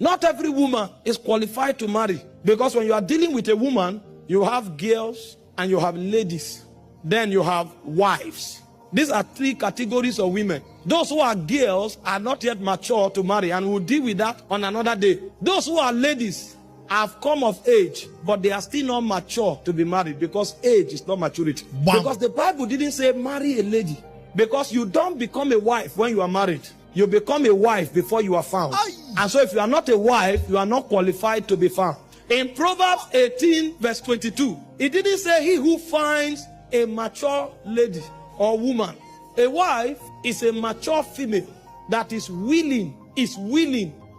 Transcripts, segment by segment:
Not every woman is qualified to marry, because when you are dealing with a woman, you have girls and you have ladies. Then you have wives. These are three categories of women. Those who are girls are not yet mature to marry, and we'll deal with that on another day. Those who are ladies have come of age, but they are still not mature to be married, because age is not maturity. Wow. Because the Bible didn't say marry a lady, because you don't become a wife when you are married. You become a wife before you are found. Aye. And so if you are not a wife, you are not qualified to be found. In Proverbs 18 verse 22, it didn't say he who finds a mature lady or woman. A wife is a mature female that is willing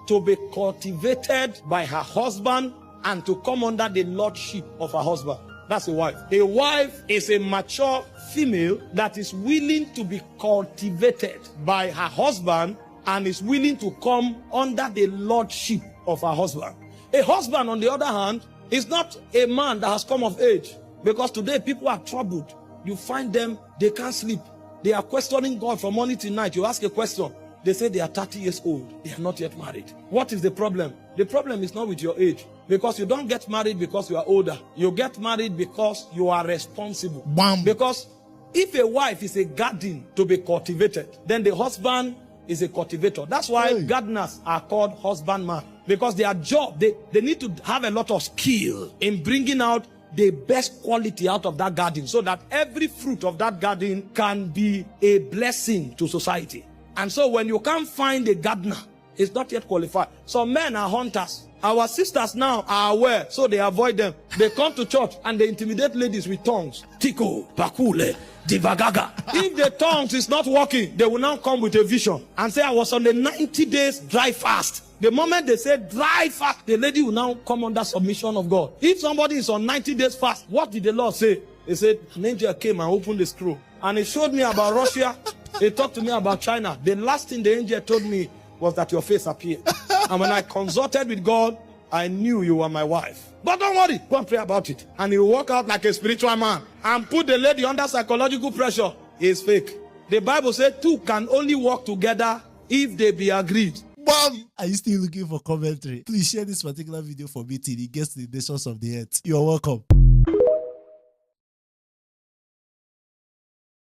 to be cultivated by her husband and to come under the lordship of her husband. That's a wife. A wife is a mature female that is willing to be cultivated by her husband and is willing to come under the lordship of her husband. A husband, on the other hand, is not a man that has come of age, because today people are troubled. You find them, they can't sleep. They are questioning God from morning to night. You ask a question, they say they are 30 years old. They are not yet married. What is the problem? The problem is not with your age, because you don't get married because you are older. You get married because you are responsible. Bam. Because if a wife is a garden to be cultivated, then the husband is a cultivator. That's why gardeners are called husbandman, because their job, they need to have a lot of skill in bringing out the best quality out of that garden, so that every fruit of that garden can be a blessing to society. And so when you can't find a gardener, it's not yet qualified. Some men are hunters. Our sisters now are aware, so they avoid them. They come to church and they intimidate ladies with tongues. Tiko, pakule, divagaga. If the tongues is not working, they will now come with a vision and say, I was on the 90 days dry fast. The moment they say dry fast, the lady will now come under submission of God. If somebody is on 90 days fast, what did the Lord say? He said, an angel came and opened the scroll. And he showed me about Russia. He talked to me about China. The last thing the angel told me was that your face appeared. And when I consulted with God, I knew you were my wife. But don't worry, go and pray about it. And he will walk out like a spiritual man and put the lady under psychological pressure. It's fake. The Bible said two can only work together if they be agreed. Bam! Are you still looking for commentary? Please share this particular video for me till it gets to the nations of the earth. You're welcome.